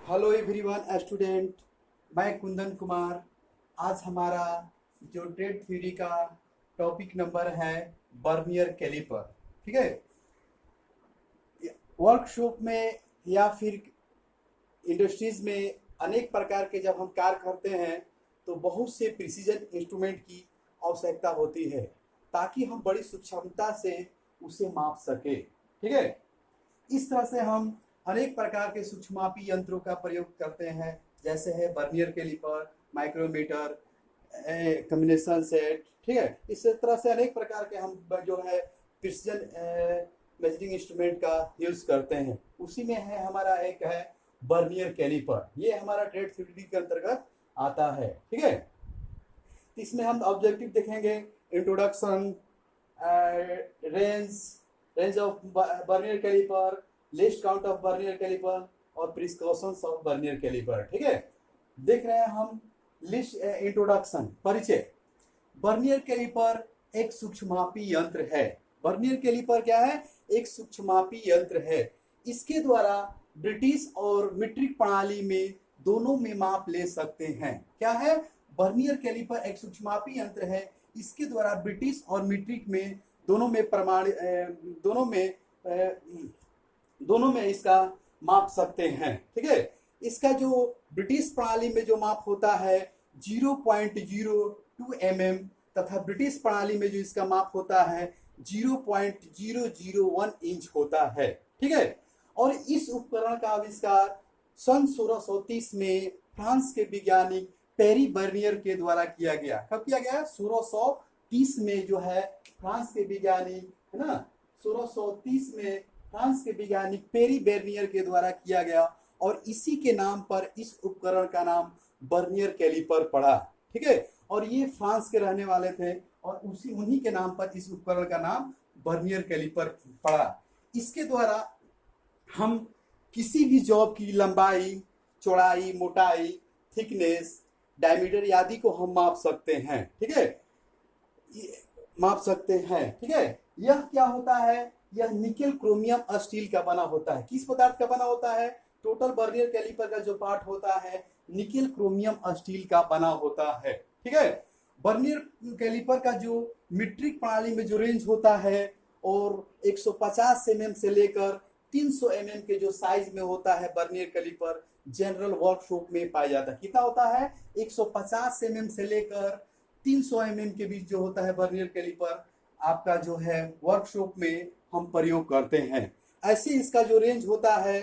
Hello everyone student, मैं कुंदन कुमार। आज हमारा जो ट्रेड थ्योरी का टॉपिक नंबर है बर्नियर कैलिपर। ठीक है। वर्कशॉप में या फिर इंडस्ट्रीज में अनेक प्रकार के जब हम कार्य करते हैं तो बहुत से प्रिसीजन इंस्ट्रूमेंट की आवश्यकता होती है ताकि हम बड़ी सूक्ष्मता से उसे माप सके। ठीक है। इस तरह से हम अनेक प्रकार के सूक्ष्मापी यंत्रों का प्रयोग करते हैं, जैसे है vernier caliper, micrometer, combination set. ठीक है। इस तरह से अनेक प्रकार के हम जो है प्रिसिजन मेजरिंग इंस्ट्रूमेंट का यूज करते हैं। उसी में है हमारा एक है बर्नियर कैलिपर। ये हमारा ट्रेड थ्योरी के अंतर्गत आता है। ठीक है। इसमें हम ऑब्जेक्टिव देखेंगे, introduction, range range of vernier caliper, least count of vernier caliper और प्रिकॉशंस ऑफ बर्नियर कैलिपर। ठीक है। देख रहे हैं हम लिस्ट इंट्रोडक्शन, परिचय। बर्नियर कैलिपर एक सूक्ष्मापी यंत्र है। बर्नियर कैलिपर क्या है? एक सूक्ष्मापी यंत्र है। इसके द्वारा ब्रिटिश और मीट्रिक प्रणाली में दोनों में माप ले सकते हैं। क्या है? बर्नियर कैलिपर एक सूक्ष्मापी यंत्र है। इसके द्वारा ब्रिटिश और मीट्रिक में दोनों में दोनों में इसका माप सकते हैं। ठीक है। इसका जो ब्रिटिश प्रणाली में जो माप होता है 0.02 mm तथा ब्रिटिश प्रणाली में जो इसका माप होता है 0.001 इंच होता है। ठीक है। और इस उपकरण का आविष्कार सन 1630 में फ्रांस के वैज्ञानिक पेरी बर्नियर के द्वारा किया गया। कब किया गया? 1630 में जो है फ्रांस के वैज्ञानिक, है ना, 1630 में फ्रांस के वैज्ञानिक पेरी बर्नियर के द्वारा किया गया और इसी के नाम पर इस उपकरण का नाम बर्नियर कैलिपर पड़ा। ठीक है। और ये फ्रांस के रहने वाले थे और उन्हीं के नाम पर इस उपकरण का नाम बर्नियर कैलिपर पड़ा। इसके द्वारा हम किसी भी जॉब की लंबाई, चौड़ाई, मोटाई, थिकनेस, डायमीटर आदि को हम माप सकते हैं। ठीक है। माप सकते हैं। ठीक है। यह क्या होता है? यह निकेल क्रोमियम स्टील का बना होता है। किस पदार्थ का बना होता है? टोटल बर्नियर कैलिपर का जो पार्ट होता है निकेल क्रोमियम स्टील का बना होता है। ठीक है। बर्नियर कैलिपर का जो मीट्रिक प्रणाली में जो रेंज होता है और 150 mm से लेकर 300 mm के जो साइज में होता है बर्नियर कैलिपर जनरल वर्कशॉप में पाया जाता है। कितना होता है? 150 mm से लेकर 300 mm के बीच जो होता है बर्नियर कैलिपर आपका जो है वर्कशॉप में हम प्रयोग करते हैं। ऐसे इसका जो रेंज होता है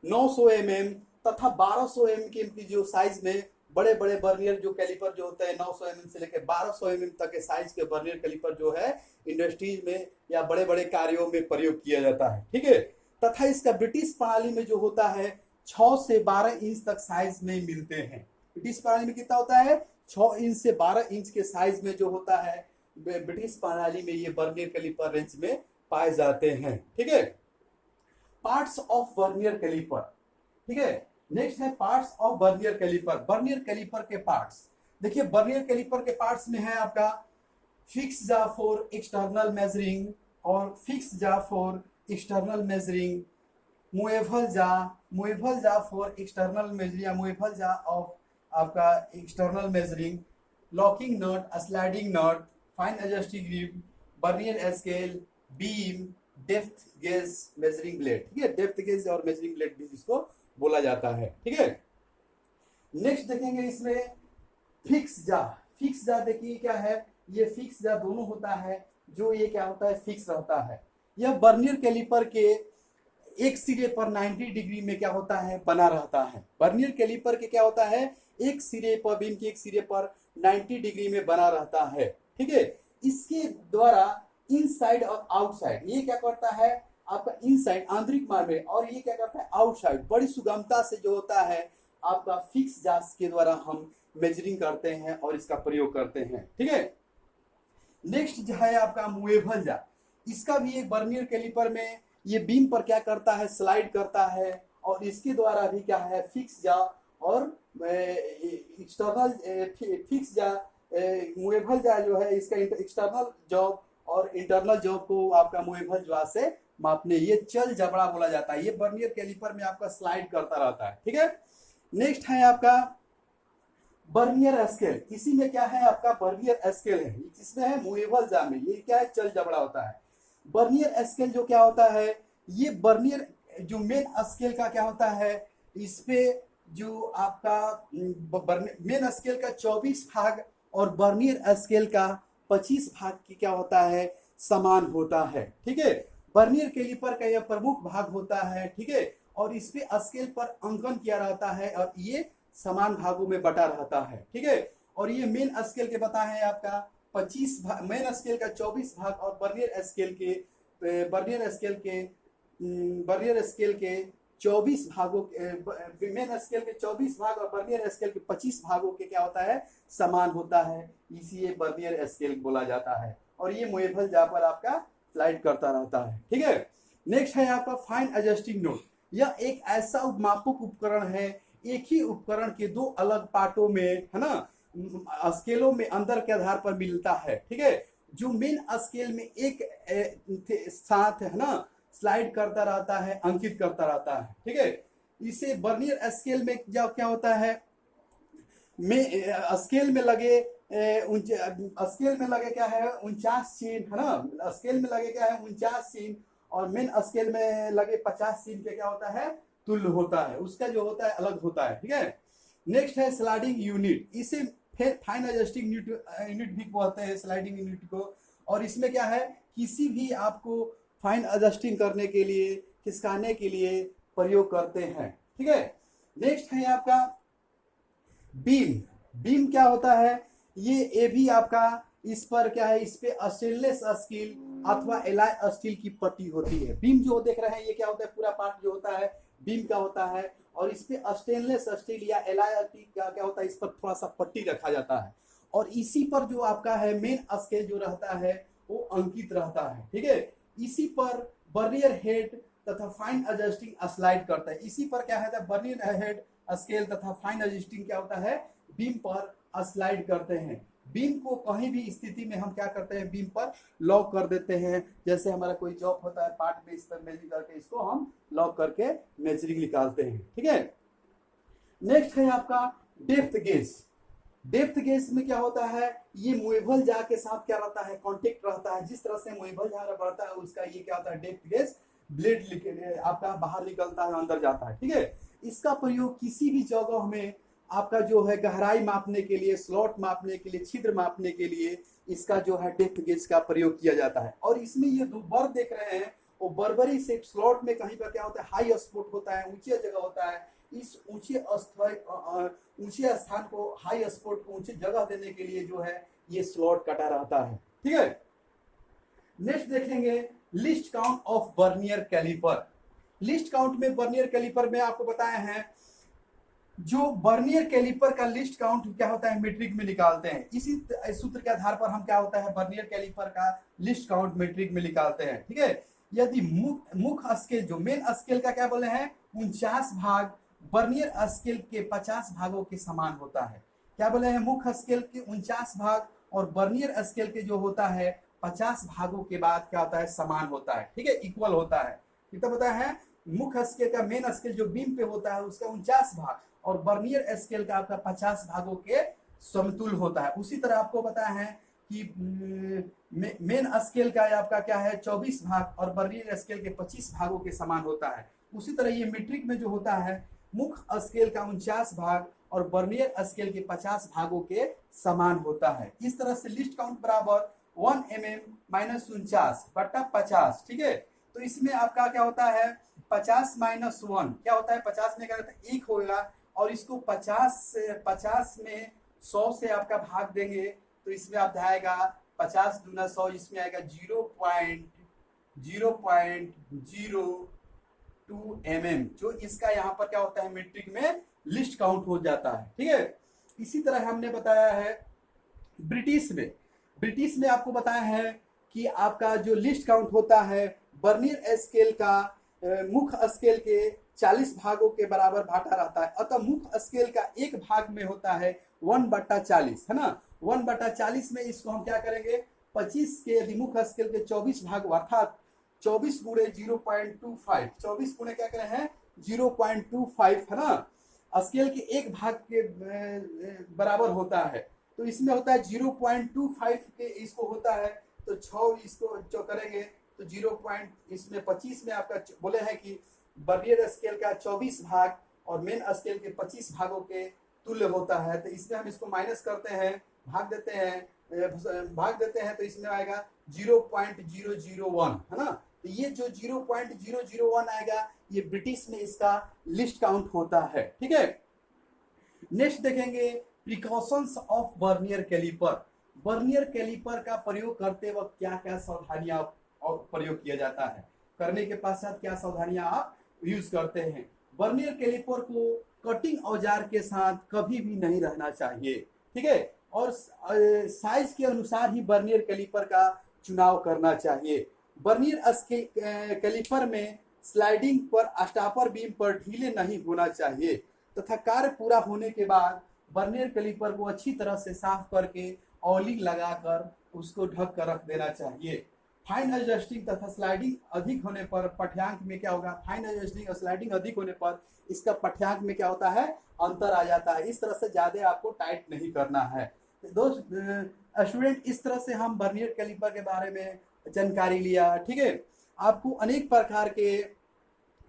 900 mm तथा 1200 mm की जो साइज में बड़े बड़े बर्नियर जो कैलिपर जो होते हैं 900 mm से लेकर 1200 mm तक के साइज के बर्नियर कैलिपर जो है इंडस्ट्रीज में या बड़े बड़े कार्यों में प्रयोग किया जाता है। ठीक है। तथा इसका ब्रिटिश प्रणाली में जो होता है 6 से 12 इंच तक साइज में मिलते हैं। ब्रिटिश प्रणाली में कितना होता है? 6 इंच से 12 इंच के साइज में जो होता है ब्रिटिश प्रणाली में ये बर्नियर कैलिपर रेंज में पाए जाते हैं। ठीक है। Parts of vernier caliper. ठीक है। नेक्स्ट है parts of vernier caliper. Vernier caliper के पार्ट्स देखिए। बर्नियर कैलिपर के पार्ट्स में है आपका fix jaw for external measuring और fix jaw for external measuring, movable jaw for external measuring या मूवेबल जा ऑफ आपका external measuring, locking nut, sliding nut, fine adjusting grip, vernier scale, beam, depth gauge, measuring blade. ठीक है। Depth gauge और measuring blade भी इसको बोला जाता है। ठीक है। नेक्स्ट देखेंगे इसमें फिक्स जा। फिक्स जा देखिए क्या है? ये फिक्स जा दोनों होता है। जो ये क्या होता है? फिक्स रहता है। यह बर्नियर कैलिपर के एक सिरे पर 90 डिग्री में क्या होता है? बना रहता है। बर्नियर कैलिपर के क्या होता है? एक सिरे पर, बीम के एक सिरे पर 90 डिग्री में बना रहता है। ठीक है। इसके द्वारा इनसाइड और आउटसाइड ये क्या करता है? आपका इनसाइड आंतरिक मार्ग में और ये क्या करता है? आउटसाइड बड़ी सुगमता से जो होता है आपका फिक्स जांच के द्वारा हम मेजरिंग करते हैं और इसका प्रयोग करते हैं। ठीक है। नेक्स्ट जो है आपका मूवेबल जा। इसका भी एक बर्नियर कैलिपर में ये बीम पर क्या करता है? स्लाइड करता है और इसके द्वारा भी क्या है? फिक्स जा और एक्सटर्नल फिक्स जा, मूवेबल जा जो है इसका एक्सटर्नल जॉब और इंटरनल जॉब को आपका मूवेबल जा से मापने, ये चल जबड़ा बोला जाता है। ये वर्नियर कैलिपर में आपका स्लाइड करता रहता है, ठीक है। नेक्स्ट है आपका वर्नियर स्केल। इसी में क्या है आपका वर्नियर स्केल है, इसमें है मूवेबल जामे, ये क्या है चल जबड़ा होता है। वर्नियर स्केल जो क्या होता है, ये वर्नियर जो मेन स्केल का क्या होता है, इस पे जो आपका मेन स्केल का 24 भाग और वर्नियर स्केल का 25 भाग की क्या होता है, समान होता है, ठीक है। वर्नियर कैलिपर का यह प्रमुख भाग होता है, ठीक है, और इस पे स्केल पर अंकन किया रहता है और ये समान भागों में बटा रहता है, ठीक है। और ये मेन स्केल के बताए हैं आपका 25 भाग, मेन स्केल का 24 भाग और वर्नियर स्केल के 24 भागों, मेन स्केल के 24 भाग और वर्नियर स्केल के 25 भागों के क्या होता है, समान होता है, इसीलिए वर्नियर स्केल बोला जाता है। और ये मूवेबल जहां पर आपका स्लाइड करता रहता है, ठीक है। नेक्स्ट है आपका फाइन एडजस्टिंग नोट। यह एक ऐसा मापक उपकरण है, एक ही उपकरण के दो अलग पार्टों में, है ना, स्केलों में अंदर के आधार पर मिलता है, ठीक है, जो मेन स्केल में एक साथ, है ना, स्लाइड करता रहता है, अंकित करता रहता है, ठीक है। इसे वर्नियर स्केल में क्या होता है, स्केल में लगे क्या है 49 चिन्ह, है ना, स्केल में लगे क्या है 49 चिन्ह, और मेन स्केल में लगे 50 चिन्ह के क्या होता है, तुल्य होता है, उसका जो होता है अलग होता है, ठीक है। नेक्स्ट है स्लाइडिंग यूनिट। इसे फिर फाइन एडजस्टिंग यूनिट भी बोलते हैं, स्लाइडिंग यूनिट को। और इसमें क्या है, किसी भी आपको फाइन एडजस्टिंग करने के लिए, खिसकाने के लिए प्रयोग करते हैं, ठीक है। नेक्स्ट है आपका बीम। बीम क्या होता है, ये भी आपका, इस पर क्या है, इस पे स्टेनलेस स्टील अथवा एलॉय स्टील की पट्टी होती है। बीम जो देख रहे हैं ये क्या होता है, पूरा पार्ट जो होता है बीम का होता है, और इस पे स्टेनलेस स्टील या एलॉय स्टील का क्या होता है, इस पर थोड़ा सा पट्टी रखा जाता है, और इसी पर जो आपका है मेन स्केल जो रहता है वो अंकित रहता है, ठीक है। इसी पर वर्नियर हेड तथा फाइन एडजस्टिंग स्लाइड करता है। इसी पर क्या है, वर्नियर हेड स्केल तथा फाइन एडजस्टिंग क्या होता है, बीम पर स्लाइड करते हैं। बीम को कहीं भी स्थिति में हम क्या करते हैं, बीम पर लॉक कर देते हैं। जैसे हमारा कोई जॉब होता है पार्ट में, इस पर मेजरिंग करके इसको हम लॉक करके मेजरिंग निकालते हैं, ठीक है। नेक्स्ट है आपका डेप्थ गेज। डेप्थ गेज में क्या होता है, ये मूवेबल जार के साथ क्या रहता है, कॉन्टेक्ट रहता है। जिस तरह से मूवेबल जार बढ़ता है उसका ये क्या होता है, डेप्थ गेज ब्लेड आपका बाहर निकलता है, अंदर जाता है, ठीक है। इसका प्रयोग किसी भी जगह में आपका जो है गहराई मापने के लिए, स्लॉट मापने के लिए, छिद्र मापने के लिए इसका जो है डेप्थ गेज का प्रयोग किया जाता है। और इसमें ये दो बर देख रहे हैं, वो बर्बरी से स्लॉट में कहीं पर क्या होता है, हाई स्पॉट होता है, ऊंचे जगह होता है। इस ऊंचे स्थान को, हाई स्पॉट को ऊंचे जगह देने के लिए जो है ये स्लॉट कटा रहता है, ठीक है। नेक्स्ट देखेंगे least count of vernier caliper. Least count में वर्नियर कैलिपर में आपको बताए हैं, जो वर्नियर कैलिपर का लिस्ट काउंट क्या होता है, मीट्रिक में निकालते हैं। इसी सूत्र के आधार पर हम क्या होता है, वर्नियर कैलिपर का लिस्ट काउंट मीट्रिक में निकालते हैं, ठीक है। यदि मुख्य स्केल जो मेन स्केल का क्या बोले हैं 49 भाग वर्नियर स्केल के 50 भागों के समान होता है। क्या बोले हैं, मुख्य स्केल के 49 भाग और वर्नियर स्केल के जो होता है 50 भागों के बाद क्या होता है, समान होता है, ठीक है, इक्वल होता है। कितना बताया है, मुख्य स्केल का मेन स्केल जो बीम पे होता है उसका 49 भाग और वर्नियर स्केल का आपका 50 भागों के समतुल होता है। उसी तरह आपको बताया है कि मेन स्केल का आपका क्या है 24 भाग और वर्नियर स्केल के 25 भागों के समान होता है। उसी तरह ये मीट्रिक में जो होता है मुख्य स्केल का 49 भाग और वर्नियर स्केल के 50 भागों के समान होता है। इस तरह से लिस्ट काउंट बराबर 1 mm माइनस 49 बटा 50, ठीक है। तो इसमें आपका क्या होता है 50 माइनस 1 क्या होता है, 50 में क्या होता है 1 होगा, और इसको 50 में 100 से आपका भाग देंगे तो इसमें आप आएगा 50 दूना 100, इसमें आएगा 0.02 mm, जो इसका यहाँ पर क्या होता है मीट्रिक में लिस्ट काउंट हो जाता है, ठीक है। इसी तरह हमने बताया है ब्रिटिश में आपको बताया है कि आपका जो लिस्ट काउंट होता है वर्नियर स्केल का मुख्य स्केल के 40 भागों के बराबर भाटा रहता है। अतः मुख्य स्केल का एक भाग में होता है 1/40, है ना। 1/40 में इसको हम क्या करेंगे 25 के यदि मुख्य स्केल के 24 भाग अर्थात 24 गुणे 0.25, 24 गुणे क्या करें हैं 0.25 है ना, स्केल के एक भाग के बराबर होता है। तो इसमें होता है 0.25 के इसको होता है, तो 6 इसको जो करेंगे तो 0. इसमें 25 में आपका बोले हैं कि वर्नियर स्केल का 24 भाग और मेन स्केल के 25 भागों के तुल्य होता है। तो इसमें हम इसको माइनस करते हैं, भाग देते हैं तो इसमें आएगा 0.001 है ना। तो ये जो 0.001 आएगा ये ब्रिटिश में इसका लिस्ट काउंट होता है। ठीक है, नेक्स्ट देखेंगे precautions of vernier caliper. Vernier caliper का प्रयोग करते वक्त क्या क्या सावधानियां प्रयोग किया जाता है, करने के पश्चात क्या सावधानियां आप यूज करते हैं। वर्नियर कैलिपर को कटिंग औजार के साथ कभी भी नहीं रहना चाहिए। ठीक है, और साइज के अनुसार ही वर्नियर कैलिपर का चुनाव करना चाहिए। वर्नियर कैलिपर में स्लाइडिंग पर स्टॉपर बीम पर ढीले नहीं होना चाहिए तथा कार्य पूरा होने के बाद वर्नियर कैलिपर को अच्छी तरह से साफ करके ऑयलिंग लगाकर उसको ढक कर रख देना चाहिए। फाइन एडजस्टिंग तथा स्लाइडिंग अधिक होने पर पाठ्यांक में क्या होगा, फाइन एडजस्टिंग और स्लाइडिंग अधिक होने पर इसका पाठ्यांक में क्या होता है, अंतर आ जाता है। इस तरह से ज्यादा आपको टाइट नहीं करना है। दोस्त स्टूडेंट, इस तरह से हम वर्नियर कैलिपर के बारे में जानकारी लिया। ठीक है, आपको अनेक प्रकार के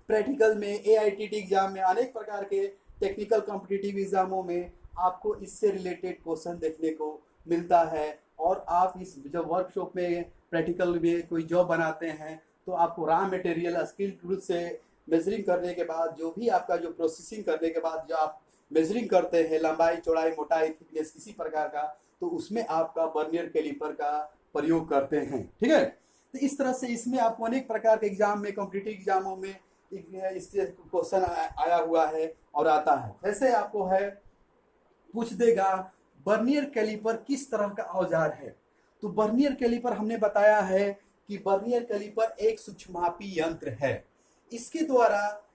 प्रैक्टिकल में, AITT एग्जाम में, अनेक प्रकार के टेक्निकल कॉम्पिटिटिव एग्जामों में आपको इससे रिलेटेड क्वेश्चन देखने को मिलता है। और आप इस जब वर्कशॉप में प्रैक्टिकल में कोई जॉब बनाते हैं तो आपको रॉ मटेरियल स्किल टूल से मेजरिंग करने के बाद, जो भी आपका जो प्रोसेसिंग करने के बाद जो आप मेजरिंग करते हैं लंबाई, चौड़ाई, मोटाई, थिकनेस किसी प्रकार का, तो उसमें आपका वर्नियर कैलिपर का प्रयोग करते हैं। ठीक है, तो इस तरह से इसमें आपको अनेक प्रकार के एग्जाम में, कॉम्पिटिटिव एग्जामों में इसके क्वेश्चन आया हुआ है और आता है। जैसे आपको है पूछ देगा वर्नियर कैलिपर किस तरह का औजार है। तो वर्नियर कैलिपर हमने बताया है कि वर्नियर कैलिपर एक सूक्ष्ममापी यंत्र है। इसके द्वारा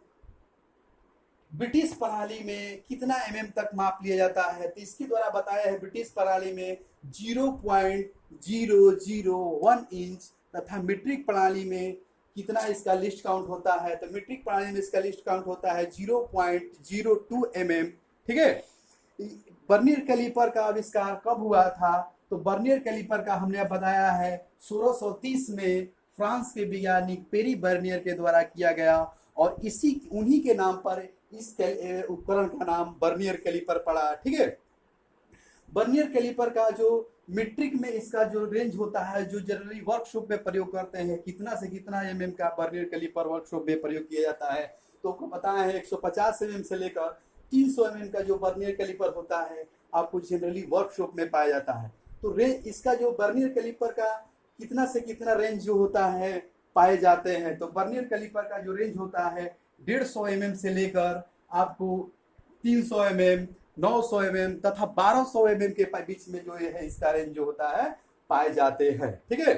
ब्रिटिश प्रणाली में कितना mm तक माप लिया जाता है, तो इसके द्वारा बताया है ब्रिटिश प्रणाली में 0.001 इंच तथा मीट्रिक प्रणाली में कितना इसका लिस्ट काउंट होता है, तो मीट्रिक प्रणाली में इसका लिस्ट काउंट होता है 0.02 mm। ठीक है, वर्नियर कैलिपर का आविष्कार कब हुआ था, तो वर्नियर कैलिपर का हमने बताया है 1630 में फ्रांस के वैज्ञानिक पेरी वर्नियर के द्वारा किया गया और उन्हीं के नाम पर इस उपकरण का नाम वर्नियर कैलिपर पड़ा। ठीक है, वर्नियर कैलिपर का जो मीट्रिक में इसका जो रेंज होता है, जो जनरली वर्कशॉप में प्रयोग करते हैं, कितना से कितना mm का वर्नियर कैलिपर वर्कशॉप में प्रयोग किया जाता है, तो आपको पता है 150 mm से लेकर 300 mm का जो वर्नियर कैलिपर होता है आपको जनरली वर्कशॉप में पाया जाता है। तो रेंज इसका जो वर्नियर कैलिपर का कितना से कितना रेंज जो होता है पाए जाते हैं, तो वर्नियर कैलिपर का जो रेंज होता है 150 mm से लेकर आपको 300 mm, 900 mm तथा 1200 mm के बीच में जो है इसका रेंज जो होता है पाए जाते हैं। ठीक है,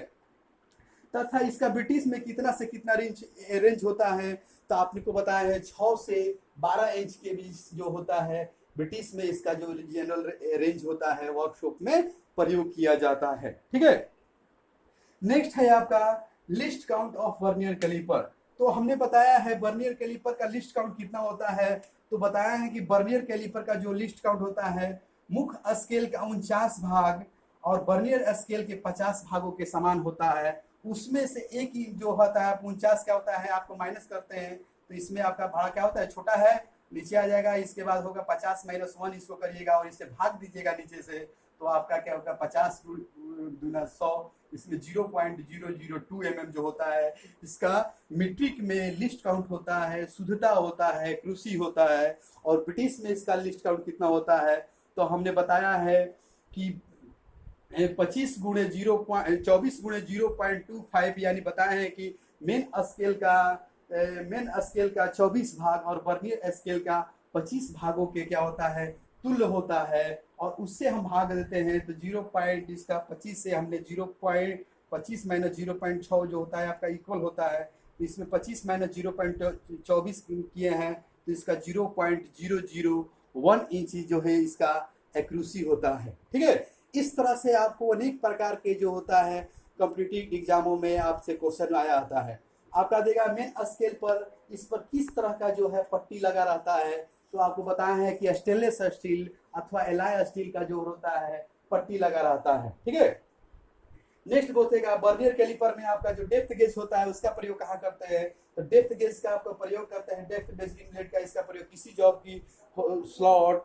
तथा इसका ब्रिटिश में कितना से कितना रेंज होता है, तो आपने को बताया है 6 से 12 इंच के बीच जो होता है ब्रिटिश में इसका जो जनरल रेंज होता है वर्कशॉप में प्रयोग किया जाता है। ठीक है, नेक्स्ट है आपका least count of vernier caliper. तो हमने बताया है वर्नियर कैलिपर का लिस्ट काउंट कितना होता है, तो बताया है कि वर्नियर कैलिपर का जो लिस्ट काउंट होता है मुख्य स्केल का 49 भाग और वर्नियर स्केल के 50 भागों के समान होता है। उसमें से एक ही जो होता है 49 क्या होता है आपको माइनस करते हैं, तो इसमें आपका भाग क्या होता है, छोटा है, नीचे आ जाएगा। इसके बाद होगा 50 - 1 इसको करिएगा और इससे भाग दीजिएगा नीचे से, तो आपका क्या होगा 50 × 100, इसमें 0.002 mm जो होता है इसका मीट्रिक में लिस्ट काउंट होता है, शुद्धता होता है, क्रूसी होता है। और ब्रिटिश में इसका लिस्ट काउंट कितना होता है, तो हमने बताया है कि 24 × 0.25 यानी बताया है कि मेन स्केल का 24 भाग और वर्नियर स्केल का 25 भागों के क्या होता है तुल्य होता है। और उससे हम भाग देते हैं तो 0.25 से हमने 0.25 - 0.6 जो होता है आपका इक्वल होता है। इसमें 25 - 0.24 किए हैं तो इसका 0.001 इंच जो है इसका एक्यूरेसी होता है। ठीक है, इस तरह से आपको अनेक प्रकार के जो होता है कॉम्पिटिटिव एग्जामों में आपसे क्वेश्चन आया आता है। आपका देगा मेन स्केल पर इस पर किस तरह का जो है पट्टी लगा रहता है, तो आपको बताया है कि स्टेनलेस स्टील अथवा एलॉय स्टील का जो होता है पट्टी लगा रहता है, ठीक है। नेक्स्ट बोलेगा बर्नियर कैलिपर में आपका जो डेप्थ गेज होता है उसका प्रयोग कहाँ करते हैं, तो डेप्थ गेज का आपका प्रयोग करते हैं डेप्थ मेजरिंग ब्लेड का, इसका प्रयोग किसी जॉब की स्लॉट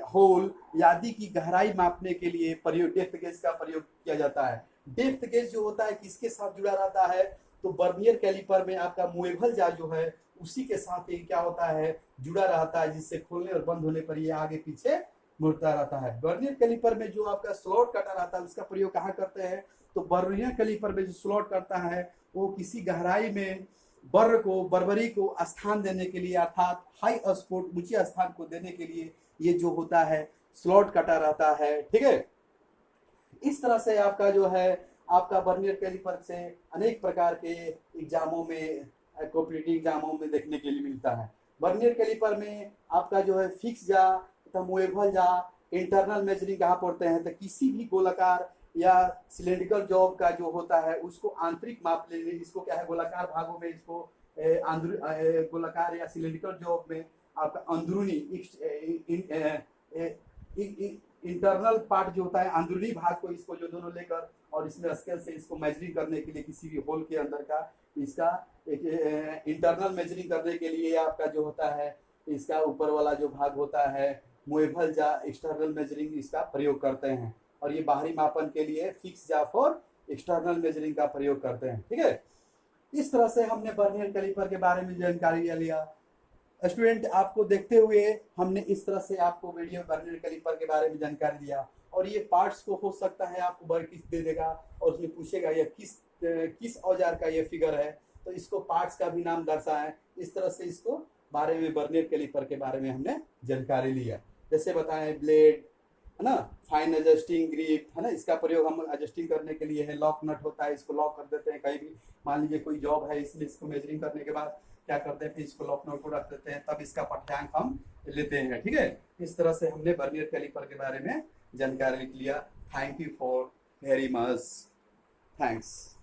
होल आदि की गहराई मापने के लिए प्रयोग डेप्थ गेज का प्रयोग किया जाता है। डेप्थ गेज जो होता है किसके साथ जुड़ा रहता है, तो बर्नियर कैलिपर में आपका मूवेबल जार जो है उसी के साथ ये क्या होता है जुड़ा रहता है, जिससे खोलने और बंद होने पर ये आगे पीछे मुड़ता रहता है। बर्नियर कैलिपर में जो आपका स्लॉट कटा रहता है उसका प्रयोग कहाँ करते हैं, तो बर्नियर कैलिपर में जो स्लॉट करता है वो किसी गहराई में बर्बरी को स्थान देने के लिए अर्थात हाई स्पॉट ऊंचे स्थान को देने के लिए ये जो होता है स्लॉट कटा रहता है, ठीक है। इस तरह से आपका जो है आपका बर्नियर कैलिपर से अनेक प्रकार के एग्जामों में कॉम्पिटिटिव एग्जामों में देखने के लिए मिलता है। बर्नियर कैलिपर में आपका जो है फिक्स जा तथा मूवेबल जा इंटरनल मेजरिंग कहाँ पड़ते हैं, तो किसी भी गोलाकार या सिलेंड्रिकल जॉब का जो होता है उसको आंतरिक माप लेने, इसको क्या है गोलाकार भागों में इसको गोलाकार या सिलेंड्रिकल जॉब में आपका अंदरूनी इंटरनल पार्ट जो होता है अंदरूनी भाग को इसको जो दोनों लेकर और इसमें स्केल से इसको मेजरिंग करने के लिए किसी भी होल के अंदर का इसका एक इंटरनल मेजरिंग करने के लिए आपका जो होता है इसका ऊपर वाला जो भाग होता है मूवेबल जा एक्सटर्नल मेजरिंग इसका प्रयोग करते हैं, और ये बाहरी मापन के लिए fix jaw for external measuring का प्रयोग करते हैं, ठीक है। इस तरह से हमने बर्नियर कैलिपर के बारे में जानकारी लिया। स्टूडेंट आपको देखते हुए हमने इस तरह से आपको वीडियो बर्नियर कैलिपर के बारे में जानकारी दिया, और ये पार्ट्स को हो सकता है आपको वर्क दे देगा और उसमें पूछेगा ये किस औजार का ये फिगर है, तो इसको पार्ट्स का भी नाम दर्शाएं। इस तरह से इसको बारे में बर्नियर कैलिपर के बारे में हमने जानकारी लिया। जैसे बताएं ब्लेड है ना, फाइन एडजस्टिंग ग्रिप है ना, इसका प्रयोग हम एडजस्टिंग करने के लिए है। लॉक नट होता है, इसको लॉक कर देते हैं कहीं भी, मान लीजिए कोई जॉब है इसमें इसको मेजरिंग करने के बाद क्या करते हैं फिर इसको लॉक नट को रख देते हैं, तब इसका पाठ्यांक हम लेते हैं, ठीक है। इस तरह से हमने बर्नियर कैलिपर के बारे में जानकारी लिया। Thank you for very much, thanks.